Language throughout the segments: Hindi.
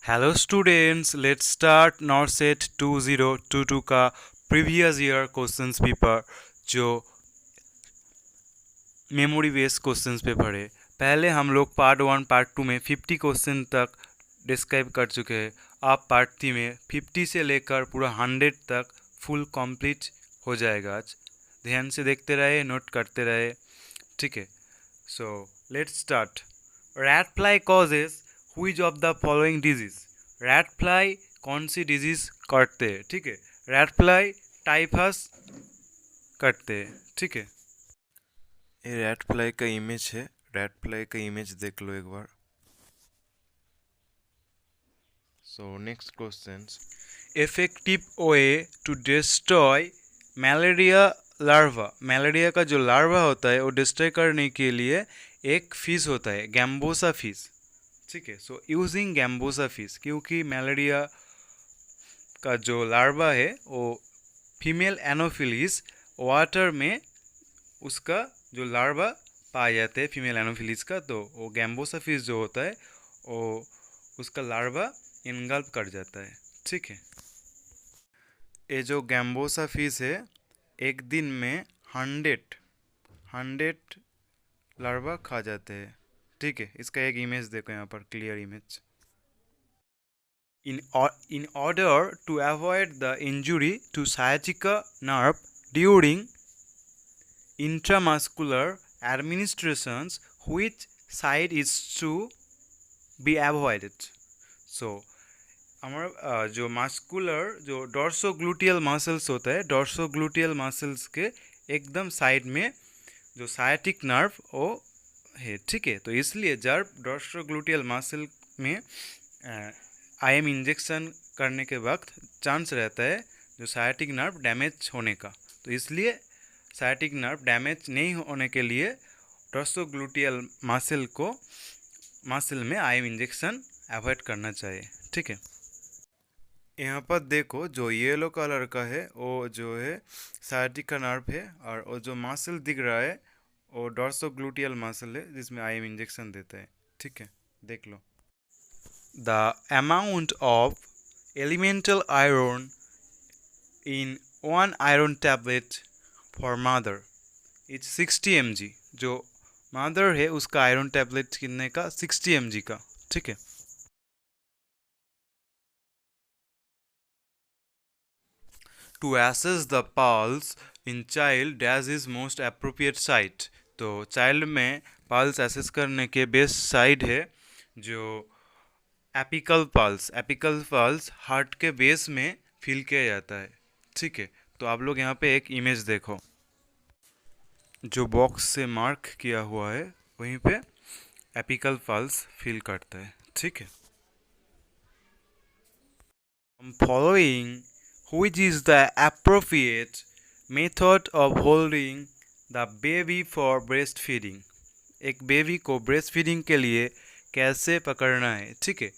Hello students, let's start NORCET 2022 का प्रीवियस ईयर क्वेश्चंस पेपर जो मेमोरी बेस्ड क्वेश्चंस पेपर है। पहले हम लोग पार्ट 1 पार्ट 2 में 50 क्वेश्चन तक डिस्क्राइब कर चुके हैं। अब पार्ट 3 में 50 से लेकर पूरा 100 तक फुल कंप्लीट हो जाएगा। आज ध्यान से देखते रहे, नोट करते रहे, ठीक है। So let's start. Rat fly causes which of the following disease. Rat fly कौन सी डिजीज करते हैं, ठीक है। रैट फ्लाई टाइफस करते हैं, ठीक है। ये रैट फ्लाई का इमेज है। रैट फ्लाई का इमेज देख लो एक बार। So next questions. Effective way to destroy malaria larva. Malaria का जो लार्वा होता है वो डिस्ट्रॉय करने के लिए एक फिश होता है, गैम्बोसा फिश, ठीक है। सो यूजिंग गैम्बोसा फिश, क्योंकि मलेरिया का जो लार्वा है वो फीमेल एनोफिलिस वाटर में उसका जो लार्वा पाए जाते हैं फीमेल एनोफिलिस का, तो वो गैम्बोसा फिश जो होता है वो उसका लार्वा इनगल्प कर जाता है, ठीक है। ये जो गैम्बोसा फिश है एक दिन में 100 लार्वा खा जाते हैं, ठीक है। इसका एक इमेज देखो यहाँ पर, clear image. In order to avoid the injury to sciatica nerve during intramuscular administrations, which side is to be avoided? So हमारा जो मास्कुलर जो डॉर्सोग्लूटियल मसल्स होता है, डॉर्सोग्लूटियल मसल्स के एकदम साइड में जो साइटिक नर्व वो है, ठीक है। तो इसलिए जब डॉर्सोग्लूटियल मसल में आईएम इंजेक्शन करने के वक्त चांस रहता है जो साइटिक नर्व डैमेज होने का, तो इसलिए साइटिक नर्व डैमेज नहीं होने के लिए डॉर्सोग्लूटियल मसल में आईएम इंजेक्शन अवॉइड करना चाहिए, ठीक है। यहाँ पर देखो जो येलो कलर का है वो जो है साइटिक का नर्व है, और वो जो मसल दिख रहा है वो डॉर्सोग्लूटियल मसल है जिसमें आईएम इंजेक्शन देता है, ठीक है। देख लो। The amount of elemental iron in one iron tablet for mother is 60 mg। जो मदर है उसका आयरन टैबलेट कितने का, 60 mg का, ठीक है। To assess the pulse in child as is most appropriate site। तो चाइल्ड में पल्स एसेस करने के बेस्ट साइड है जो apical pulse. Apical pulse heart के बेस में फील किया जाता है, ठीक है। तो आप लोग यहाँ पे एक इमेज देखो, जो बॉक्स से मार्क किया हुआ है वहीं पे एपिकल पल्स फील करता है, ठीक है। Following which is the appropriate method of holding the baby for breastfeeding। एक बेबी को ब्रेस्ट फीडिंग के लिए कैसे पकड़ना है, ठीक है।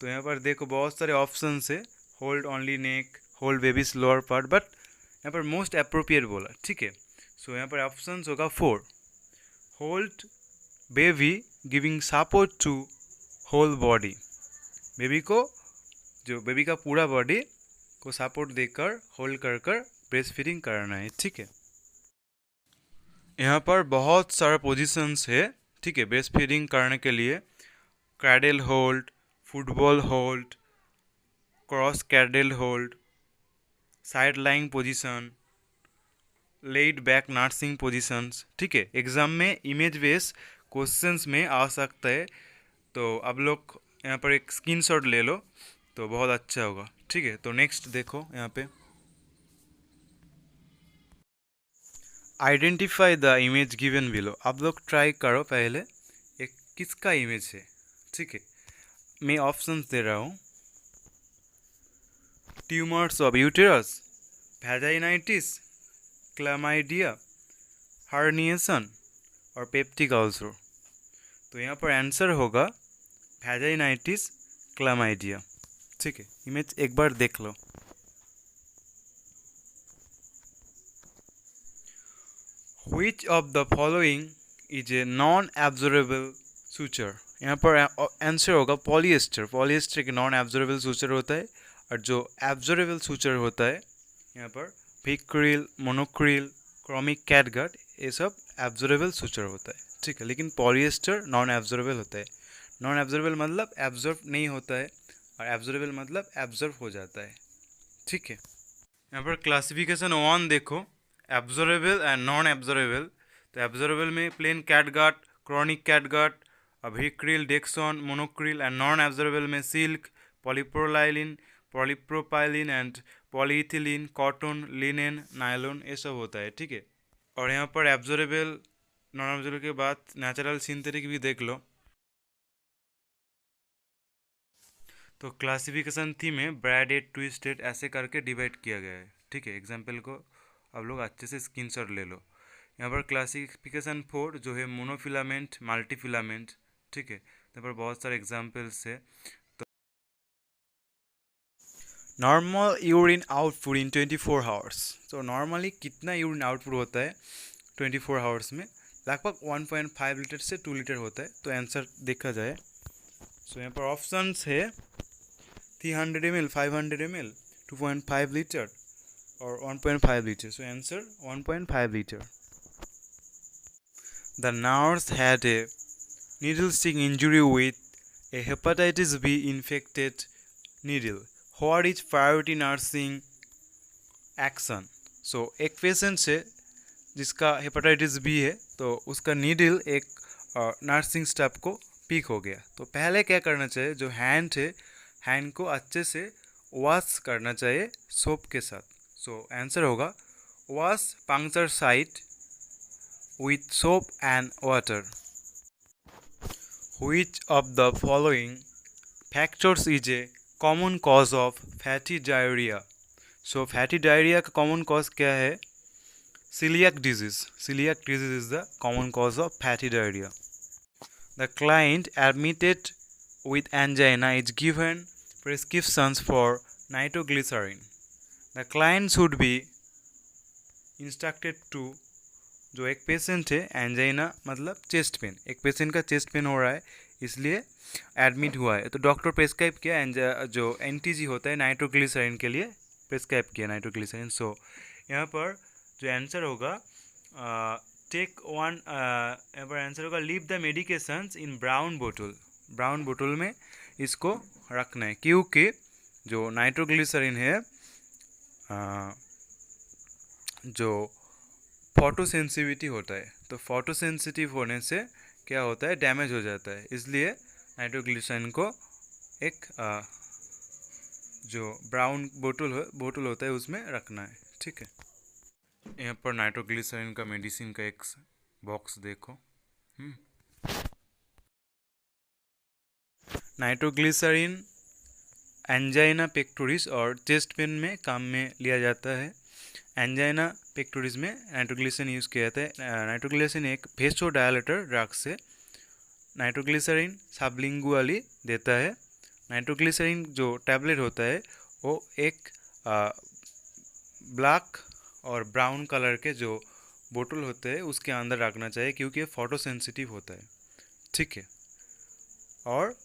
तो यहाँ पर देखो बहुत सारे ऑप्शंस है। Hold only neck, hold babies lower part, but यहाँ पर मोस्ट अप्रोप्रिएट बोला, ठीक है। सो यहाँ पर ऑप्शंस होगा 4। Hold baby giving support to whole body. Baby को जो बेबी का पूरा बॉडी को सपोर्ट देकर होल्ड कर कर ब्रेस्ट फीडिंग कराना है, ठीक है। यहाँ पर बहुत सारे पोजीशंस है, ठीक है, ब्रेस्ट फीडिंग करने के लिए। Cradle hold, football hold, cross cradle hold, side lying position, laid back nursing positions, ठीक है। एग्जाम में इमेज बेस क्वेश्चंस में आ सकता है, तो आप लोग यहाँ पर एक स्क्रीनशॉट ले लो तो बहुत अच्छा होगा, ठीक है। तो नेक्स्ट देखो यहाँ पे, identify the image given below. आप लोग ट्राई करो पहले एक किसका इमेज है, ठीक है। मैं ऑप्शंस दे रहा हूँ। Tumours of uterus, vaginitis, chlamydia, herniation और पेप्टिक अल्सर। तो यहाँ पर आंसर होगा वैजाइनाइटिस, क्लैमाइडिया, ठीक है। इमेज एक बार देख लो। Which of the following is a non-absorbable suture? यहाँ पर आंसर होगा पॉलिएस्टर। पॉलिएस्टर एक नॉन एब्जॉर्बेबल सूचर होता है, और जो एब्जॉर्बेबल सूचर होता है यहाँ पर विक्रिल, मोनोक्रिल, क्रोमिक कैटगट, ये सब एब्जॉर्बेबल सूचर होता है, ठीक है। लेकिन पॉलिएस्टर नॉन एब्जॉर्बेबल होता है। नॉन एब्जॉर्बेबल मतलब एब्जॉर्ब नहीं होता है, और एब्जॉर्बेबल मतलब एब्जॉर्ब हो जाता है, ठीक है। यहाँ पर क्लासिफिकेशन 1 देखो, एब्जॉर्बेबल एंड नॉन एब्जॉर्बेबल। तो एब्जॉर्बेबल में plain catgut, chromic catgut, Vicryl, Dexon, Monocryl, and non absorbable में silk, polypropylene, polypropylene and polyethylene, cotton, linen, nylon, ये सब होता है, ठीक है। और यहाँ पर एब्जॉर्बेबल नॉन एब्जॉर्बेबल के बाद नेचुरल सिंथेटिक भी देख लो। तो क्लासिफिकेशन थी में ब्रैडेड, ट्विस्टेड ऐसे करके डिवाइड किया गया है, ठीक है। एग्जाम्पल को आप लोग अच्छे से स्क्रीनशॉट ले लो। यहाँ पर क्लासिफिकेशन 4 जो है मोनोफिलामेंट, मल्टीफिलामेंट, ठीक है। यहाँ पर बहुत सारे एग्जाम्पल्स है। तो नॉर्मल यूरिन आउटपुट इन 24 हावर्स। तो नॉर्मली कितना यूरिन आउटपुट होता है 24 हावर्स में? लगभग 1.5 लीटर से 2 लीटर होता है। तो आंसर देखा जाए, सो यहाँ पर ऑप्शंस है 300 ml, 500 ml, 2.5 liter or 1.5 liter. So answer 1.5 liter. The nurse had a needle stick injury with a hepatitis B infected needle. What is priority nursing action? So एक पेशेंट है जिसका हेपेटाइटिस बी है, तो उसका नीडल एक नर्सिंग स्टाफ को पिक हो गया। तो पहले क्या करना चाहिए, जो हैंड है हैंड को अच्छे से वॉश करना चाहिए सोप के साथ। सो आंसर होगा wash puncture site with soap and water. Which of the following factors is a common cause of fatty diarrhoea? So fatty diarrhoea का कॉमन कॉज क्या है? celiac disease. Celiac disease is the common cause of fatty diarrhea. The client admitted with angina is given prescriptions for nitroglycerin. The client should be instructed to, जो एक पेशेंट है एंजाइना मतलब चेस्ट पेन, एक पेशेंट का चेस्ट पेन हो रहा है इसलिए एडमिट हुआ है, तो डॉक्टर प्रेस्क्राइब किया जो एनटीजी होता है नाइट्रोग्लिसरीन के लिए प्रेस्क्राइब किया नाइट्रोग्लिसरीन। सो यहाँ पर जो आंसर होगा टेक वन, यहाँ पर आंसर होगा leave the medications in brown बोतल। ब्राउन बोतल में इसको रखना है, क्योंकि जो नाइट्रोग्लिसरीन है जो फोटोसेंसिटिविटी होता है, तो फोटोसेंसिटिव होने से क्या होता है, डैमेज हो जाता है। इसलिए नाइट्रोग्लिसरीन को एक जो ब्राउन बोतल होता है उसमें रखना है, ठीक है। यहाँ पर नाइट्रोग्लिसरीन का मेडिसिन का एक बॉक्स देखो। नाइट्रोग्लिसरीन एंजाइना पेक्टोरिस और चेस्ट पेन में काम में लिया जाता है। एंजाइना पेक्टोरिस में नाइट्रोग्लिसरीन यूज़ किया जाता है। नाइट्रोग्लिसरीन एक वेसोडायलेटर ड्रग से नाइट्रोग्लिसरीन सबलिंगुअली देता है। नाइट्रोग्लिसरीन जो टैबलेट होता है वो एक ब्लैक और ब्राउन कलर के जो बोतल होते हैं उसके अंदर रखना चाहिए, क्योंकि ये फोटोसेंसिटिव होता है, ठीक है। और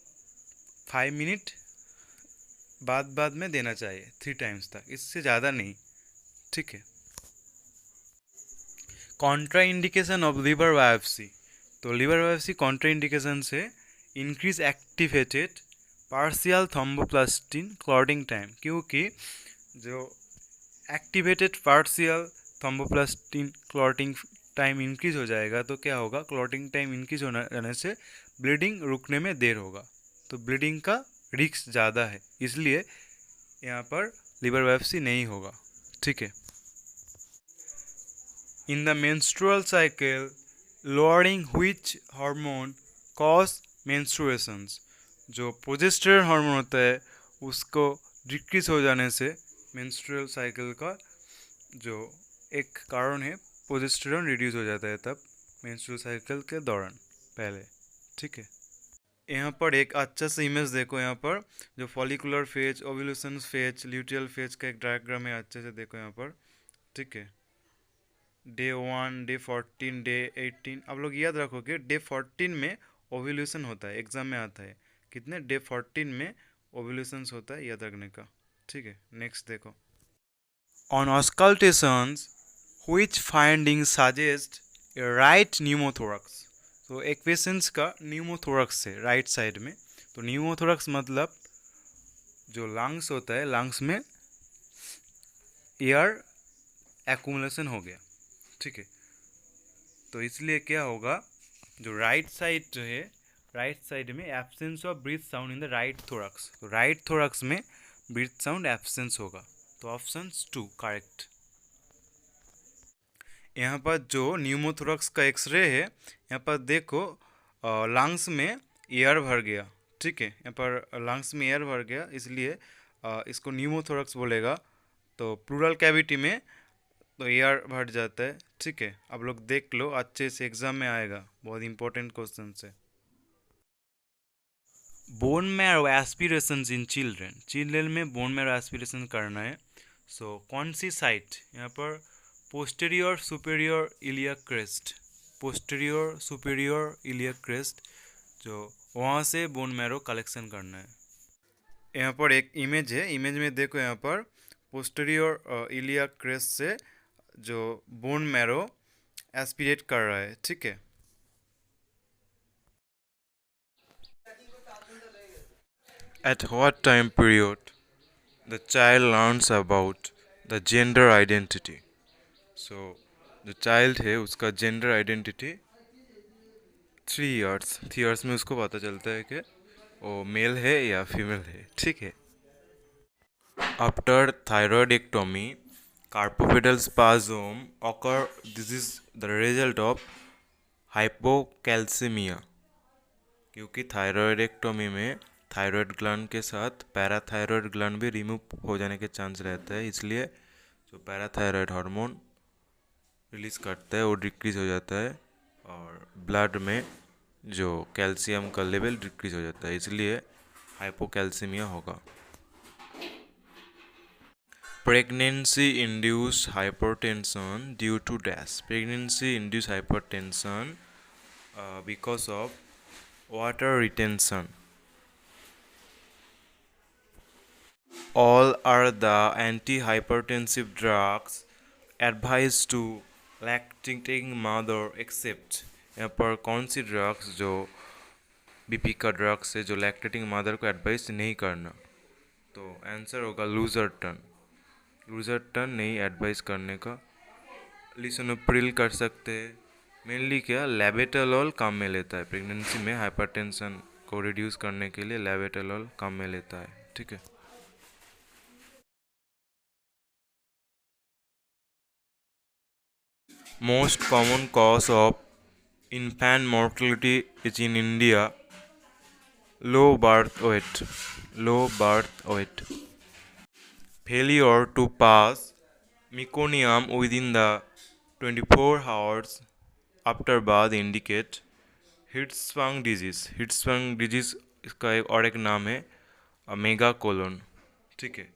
5 मिनट बाद में देना चाहिए 3 टाइम्स तक, इससे ज़्यादा नहीं, ठीक है। Contra indication of liver biopsy. तो लिवर बायोप्सी कॉन्ट्रा इंडिकेशन से increase activated partial thromboplastin clotting time, क्योंकि जो activated partial thromboplastin clotting time increase हो जाएगा तो क्या होगा, क्लॉटिंग टाइम इंक्रीज होने से ब्लीडिंग रुकने में देर होगा, तो ब्लीडिंग का रिस्क ज़्यादा है, इसलिए यहाँ पर लिवर बायोप्सी नहीं होगा, ठीक है। In the menstrual cycle lowering which hormone cause मेंस्ट्रुएशंस? जो प्रोजेस्टेरोन हार्मोन होता है उसको डिक्रीज हो जाने से मेंस्ट्रुअल साइकिल का जो एक कारण है, प्रोजेस्टेरोन रिड्यूस हो जाता है तब मेंस्ट्रुअल साइकिल के दौरान पहले, ठीक है। यहाँ पर एक अच्छा सा इमेज देखो, यहाँ पर जो follicular phase, ovulation phase, luteal phase का एक डायग्राम है, अच्छे से देखो यहाँ पर, ठीक है। डे 1, डे 14, डे 18, आप लोग याद रखोगे डे 14 में ओव्यूलेशन होता है, एग्जाम में आता है कितने डे 14 में ओव्यूलेशंस होता है, याद रखने का। ठीक है, नेक्स्ट देखो। On auscultations which finding suggest a right pneumothorax. तो एक पेशेंट्स का न्यूमोथोरक्स है राइट साइड में। तो न्यूमोथोरक्स मतलब जो लंग्स होता है, लंग्स में एयर एक्यूमुलेशन हो गया। ठीक है, तो इसलिए क्या होगा, जो राइट साइड जो है, राइट साइड में absence of breath sound in the right thorax. तो राइट थोरक्स में ब्रीथ साउंड एब्सेंस होगा। तो ऑप्शन 2 करेक्ट। यहाँ पर जो न्यूमोथोरक्स का एक्सरे है, यहाँ पर देखो लंग्स में एयर भर गया। ठीक है, यहाँ पर लंग्स में एयर भर गया, इसलिए इसको न्यूमोथोरक्स बोलेगा। तो प्लूरल कैविटी में तो एयर भर जाता है। ठीक है, आप लोग देख लो, अच्छे से एग्जाम में आएगा, बहुत इंपॉर्टेंट क्वेश्चन है। Bone marrow aspiration in children, children में बोन मैरो एस्पिरेशन करना है। सो कौन सी साइट, यहाँ पर posterior superior iliac crest, posterior superior iliac crest, जो वहाँ से बोन मैरो कलेक्शन करना है। यहाँ पर एक इमेज है, इमेज में देखो, यहाँ पर पोस्टेरियर इलियक क्रेस्ट से जो बोन मैरो एस्पिरेट कर रहा है। ठीक है, At what time period the child learns about the gender identity? So जो child है उसका gender identity 3 years में उसको पता चलता है कि वो मेल है या फीमेल है। ठीक है, after thyroidectomy carpopedal spasm occur, this is the result of hypocalcemia, क्योंकि थायरॉयडेक्टोमी में थायराइड ग्लैंड के साथ पैराथायरॉयड ग्लैंड भी रिमूव हो जाने के चांस रहता है, इसलिए जो पैराथायरॉयड हार्मोन रिलीज़ करता है वो डिक्रीज़ हो जाता है और ब्लड में जो कैल्शियम का लेवल डिक्रीज़ हो जाता है, इसलिए हाइपोकैल्सीमिया होगा। Pregnancy induce hypertension due to dash, pregnancy induce hypertension because of water retention. All are the antihypertensive drugs advised to lactating mother except, यहाँ पर कौन सी ड्रग्स जो बीपी का ड्रग्स है जो लैक्टेटिंग मदर को एडवाइस नहीं करना। तो आंसर होगा लूजर्टन, लूजर्टन नहीं एडवाइस करने का। लिसोनोप्रिल कर सकते हैं, मेनली क्या लेबेटालॉल काम में लेता है, प्रेगनेंसी में हाइपरटेंशन को रिड्यूस करने के लिए लेबेटालॉल काम में लेता है। ठीक है, most common cause of infant mortality is in India low birth weight, low birth weight. Failure to pass meconium within the 24 hours after birth indicate हिट्सवांग डिजीज़, हिट्सवांग डिजीज़ इसका एक और एक नाम है मेगा कोलोन। ठीक है,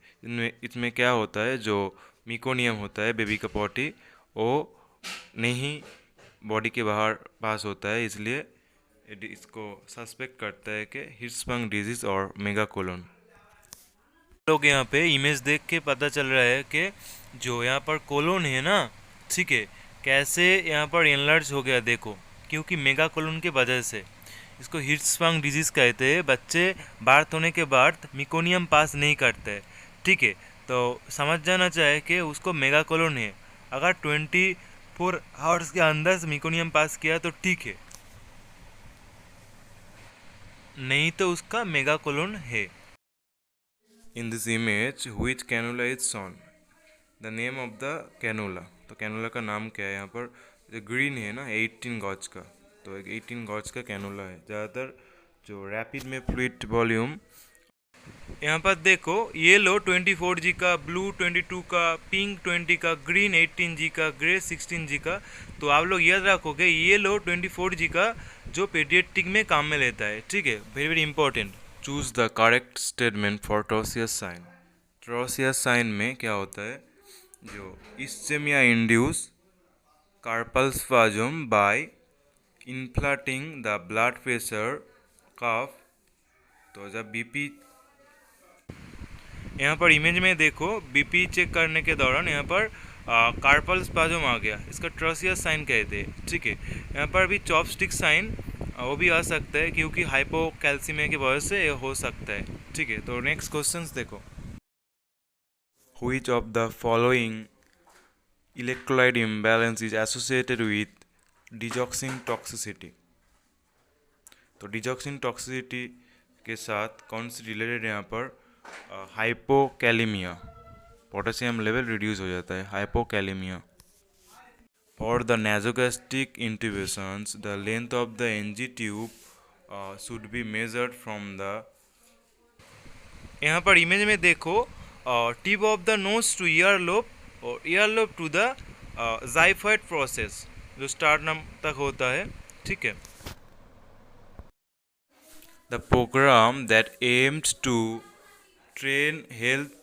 इसमें क्या होता है, जो मिकोनियम होता है बेबी का पॉटी वो नहीं बॉडी के बाहर पास होता है, इसलिए इसको सस्पेक्ट करता है कि हिट्सवांग डिजीज़ और मेगा कोलोन। लोग यहाँ पे इमेज देख के पता चल रहा है कि जो यहाँ पर कोलोन है ना, ठीक है, कैसे यहाँ पर एनलार्ज हो गया देखो, क्योंकि मेगा कोलोन के वजह से। इसको हिट्सवांग डिजीज़ कहते हैं। बच्चे बार्थ होने के बाद मिकोनियम पास नहीं करते। ठीक है, तो समझ जाना चाहिए कि उसको मेगा कोलोन है। अगर 24 आवर्स के अंदर से मिकोनियम पास किया तो ठीक है, नहीं तो उसका मेगा कोलोन है। In this image, which cannula is shown? The name of the cannula. तो कैनुला का नाम क्या है, यहाँ पर जो ग्रीन है ना 18 गॉज का, तो एक 18 गॉज का कैनुला है। ज़्यादातर जो रैपिड में फ्लूइड वॉल्यूम, यहाँ पर देखो येलो 24G का, ब्लू 22 का, पिंक 20 का, ग्रीन 18G का, ग्रे 16G का। तो आप लोग याद रखोगे येलो 24G का जो पेडियाट्रिक में काम में लेता है। ठीक है, very very important. Choose the correct statement for Trousseau's sign. Trousseau's sign में क्या होता है, जो ischaemia induced carpal spasm by inflating the blood pressure, cough। तो जब बीपी, यहाँ पर इमेज में देखो बीपी चेक करने के दौरान यहाँ पर कार्पल स्पाज्म आ गया, इसका ट्रसियस साइन कहते हैं, ठीक है। यहाँ पर भी चॉपस्टिक साइन वो भी आ सकता है क्योंकि हाइपोकैल्सीमिया की वजह से ये हो सकता है, ठीक है। तो नेक्स्ट क्वेश्चंस देखो, which of the following electrolyte imbalance is associated with digoxin toxicity. तो डिजॉक्सिन टॉक्सिसिटी के साथ कौन सी रिलेटेड यहाँ पर, हाइपोकैलेमिया, पोटेशियम लेवल रिड्यूस हो जाता है, hypokalaemia. For the nasogastric intubations the length of the NG tube should be measured from the, यहाँ पर इमेज में देखो tip of the nose to ear lobe और ear lobe to the xiphoid process जो स्टार्टनम तक होता है, ठीक है। The program that aimed to train health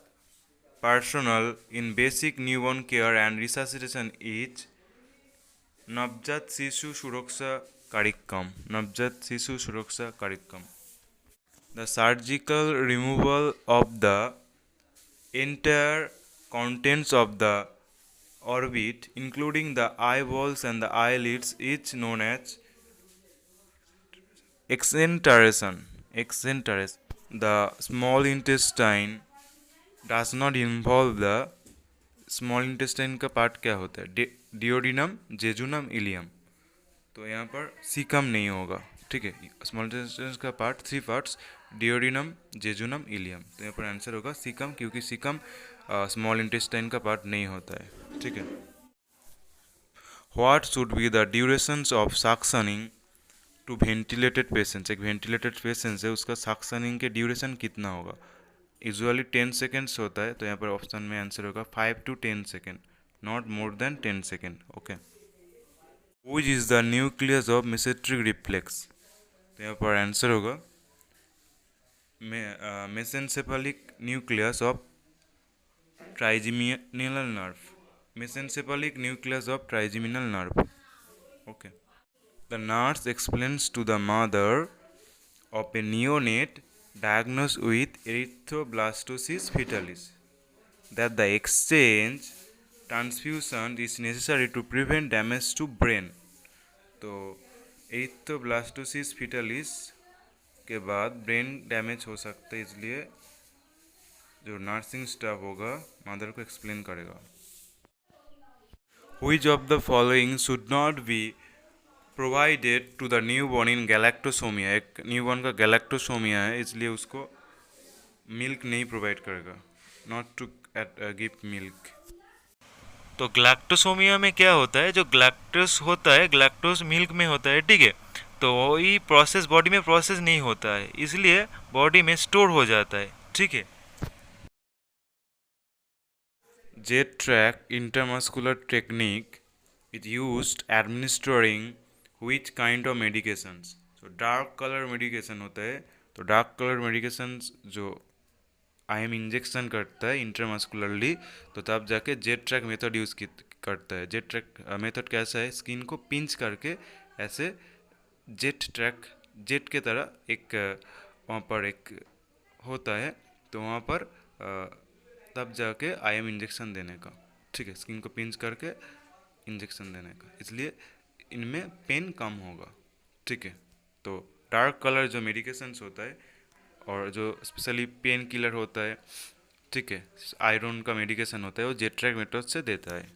personnel in basic newborn care and resuscitation is नवजात शिशु सुरक्षा कार्यक्रम, नवजात शिशु सुरक्षा कार्यक्रम। The surgical removal of the entire contents of the orbit, including the eyeballs and the eyelids, is known as exenteration, exenteration। The small intestine does not involve the, small intestine का पार्ट क्या होता है, डिओडिनम, जेजुनम, इलियम। तो यहाँ पर सीकम नहीं होगा, ठीक है। स्मॉल इंटेस्टाइन का part 3 parts, duodenum, jejunum, ileum. तो यहाँ पर आंसर होगा सीकम, क्योंकि सीकम स्मॉल इंटेस्टाइन का पार्ट नहीं होता है, ठीक है। What should be the durations of suctioning to ventilated patients. एक वेंटिलेटेड पेशेंट्स है, उसका सक्शनिंग के ड्यूरेशन कितना होगा। यूजुअली 10 सेकेंड्स होता है, तो यहाँ पर ऑप्शन में आंसर होगा 5 to 10 second, not more than 10 second, okay. Which is the nucleus of masseteric reflex. तो यहाँ पर आंसर होगा mesencephalic nucleus of trigeminal nerve, mesencephalic nucleus of trigeminal nerve, okay. The nurse explains to the mother of a neonate diagnosed with erythroblastosis fetalis that the exchange transfusion is necessary to prevent damage to brain। तो erythroblastosis fetalis के बाद ब्रेन डैमेज हो सकता है, इसलिए जो नर्सिंग स्टाफ होगा मदर को एक्सप्लेन करेगा। Which of the following should not be provided to the newborn in galactosaemia. एक न्यूबॉर्न का गैलेक्टोसोमिया है, इसलिए उसको मिल्क नहीं प्रोवाइड करेगा, नॉट टू गिव मिल्क। तो गैलेक्टोसोमिया में क्या होता है, जो गैलेक्टोस होता है, गैलेक्टोस मिल्क में होता है, ठीक है। तो वही प्रोसेस बॉडी में प्रोसेस नहीं होता है, इसलिए बॉडी में स्टोर हो जाता है, ठीक है। Jet track intermuscular technique is used administering which kind of medications। तो डार्क कलर मेडिकेशन होता है, तो डार्क कलर मेडिकेशंस जो आईएम इंजेक्शन करता है इंट्रामस्कुलरली, तो तब जाके जेट ट्रैक मेथड यूज़ करता है। जेट ट्रैक मेथड कैसा है, स्किन को पिंच करके ऐसे जेट ट्रैक, जेट के तरह एक वहाँ पर एक होता है, तो वहाँ पर तब जाके आईएम इंजेक्शन देने का, ठीक है, स्किन को पिंच करके इंजेक्शन देने का, इसलिए इनमें पेन कम होगा, ठीक है। तो डार्क कलर जो मेडिकेशंस होता है और जो स्पेशली पेन किलर होता है, ठीक है, आयरन का मेडिकेशन होता है, वो जेट ट्रैक मेथड से देता है।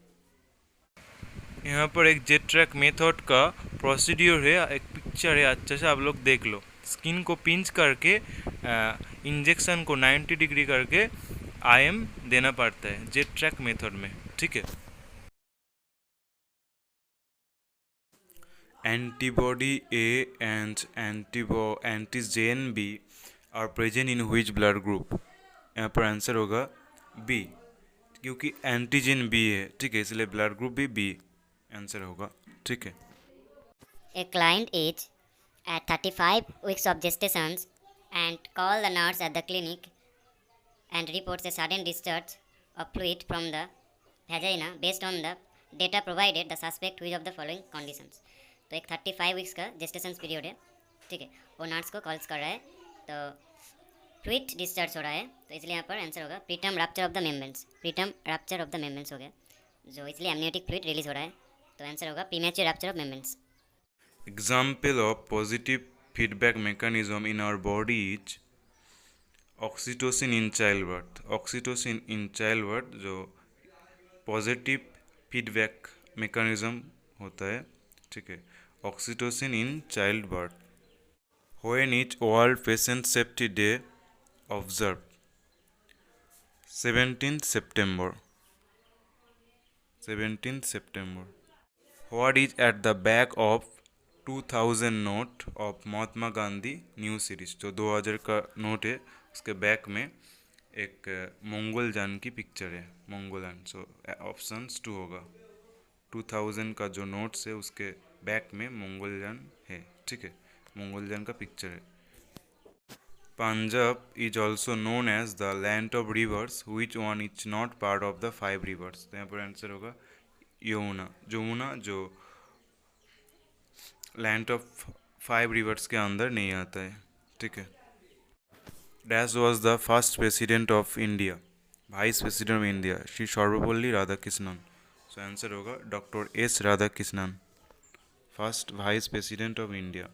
यहाँ पर एक जेट ट्रैक मेथड का प्रोसीड्यूर है, एक पिक्चर है, अच्छा से आप लोग देख लो। स्किन को पिंच करके इंजेक्शन को 90 डिग्री करके आईएम देना पड़ता है जेट ट्रैक मेथड में, ठीक है। Antibody A and antigen B are present in which blood group। यहाँ पर आंसर होगा B, क्योंकि एंटीजन B है, ठीक है, इसलिए ब्लड ग्रुप भी B आंसर होगा, ठीक है। A client is at 35 weeks of gestation and call the nurse at the clinic and reports a sudden discharge of fluid from the vagina based on the data provided the suspect which of the following conditions। तो एक 35 वीक्स का जेस्टेशन पीरियड है, ठीक है। वो नर्स को कॉल्स कर रहा है, तो फ्लूइड डिस्चार्ज हो रहा है, तो इसलिए यहाँ पर आंसर होगा preterm rupture of the membranes. Preterm rupture of the membranes हो गया, जो इसलिए एमनियोटिक फ्लूइड रिलीज हो रहा है, तो आंसर होगा premature rupture of membranes. Example of positive feedback mechanism in our body is oxytocin in childbirth. Oxytocin in childbirth जो पॉजिटिव फीडबैक मैकेनिज्म होता है, ठीक है। Oxytocin in child birth. When is world patient safety day observe? 17 September। 17 September। What is at the back of 2000 note of Mahatma Gandhi new series? जो 2000 का नोट है उसके बैक में एक मंगलयान की पिक्चर है, मंगलयान। सो ऑप्शंस 2 होगा। 2000 का जो नोट्स है उसके बैक में मंगलयान है, ठीक है, मंगलयान का पिक्चर है। Punjab is also known as the land of rivers, which one is not part of the 5 rivers? तो यहाँ पर आंसर होगा यमुना। यमुना जो लैंड ऑफ 5 रिवर्स के अंदर नहीं आता है, ठीक है। Dash was the first president of India? Vice president of India Shri Sarvepalli Radhakrishnan. So answer होगा doctor S Radhakrishnan, first vice president of India.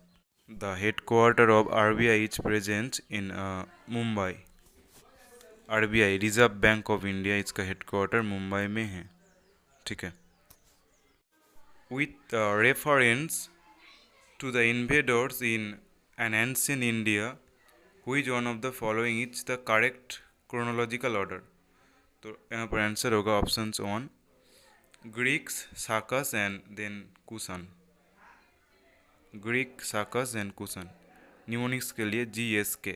The headquarter of RBI is present in Mumbai. RBI reserve bank of India, इसका हेडक्वार्टर मुंबई में है, ठीक है। With reference to the invaders in an ancient India, which one of the following is the correct chronological order? तो यहाँ पर आंसर होगा option 1, Greeks, Sakas and then Kushan. Greek, Sakas and Kushan. Mnemonics के लिए GSK,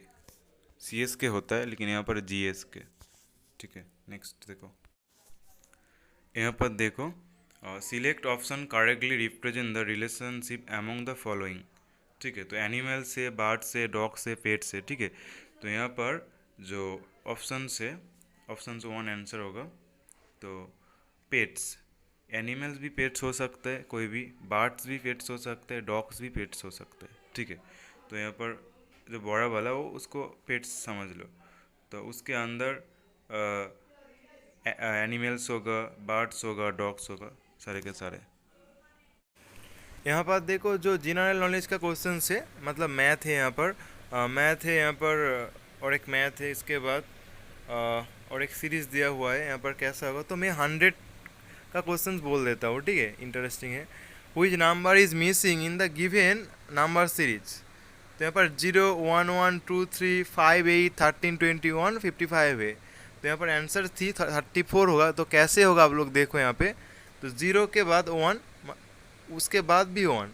CSK होता है लेकिन यहाँ पर GSK, ठीक है। नेक्स्ट देखो, यहाँ पर देखो, select option correctly represent the relationship among the following, ठीक है। तो एनिमल से, बर्ड से, डॉग से, पेट से, ठीक है। तो यहाँ पर जो ऑप्शन से, ऑप्शन 1 आंसर होगा। तो पेट्स, एनिमल्स भी पेट्स हो सकते हैं, कोई भी बर्ड्स भी पेट्स हो सकते हैं, डॉग्स भी पेट्स हो सकते हैं, ठीक है। तो यहाँ पर जो बड़ा वाला वो उसको पेट्स समझ लो। तो उसके अंदर एनिमल्स होगा, बर्ड्स होगा, डॉग्स होगा, सारे के सारे। यहाँ पर देखो जो जनरल नॉलेज का क्वेश्चन है, मतलब मैथ है यहाँ पर, मैथ है यहाँ पर, और एक मैथ है इसके बाद, और एक सीरीज़ दिया हुआ है यहाँ पर कैसा होगा। तो मैं 100 का क्वेश्चन बोल देता हूँ, ठीक है, इंटरेस्टिंग है। Which number is missing in the given number series? तो यहाँ पर 0, 1, 1, 2, 3, 5, 8, 13, 21, 55 है। तो यहाँ पर आंसर 34 होगा। तो कैसे होगा आप लोग देखो यहाँ पे, तो 0 के बाद 1, उसके बाद भी 1,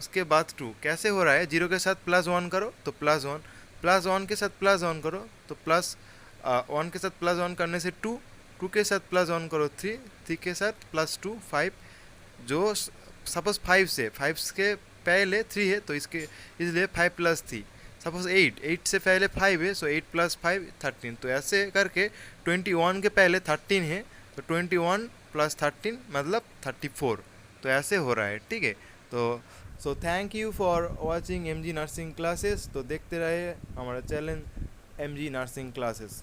उसके बाद 2, कैसे हो रहा है? 0 के साथ +1 करो तो +1, +1 के साथ +1 करो तो +1 के साथ +1 करने से 2, 2 के साथ +1 करो 3, 3 के साथ +2 5, जो सपोज 5 के पहले 3 है तो इसके इसलिए 5 + 3। सपोज 8 से पहले 5 है, सो 8 + 5 13। तो ऐसे करके 21 के पहले 13 है, तो 21 + 13 मतलब 34। तो ऐसे हो रहा है, ठीक है। तो so thank you for watching MG nursing classes. तो देखते रहे हमारा चैनल MG नर्सिंग क्लासेस।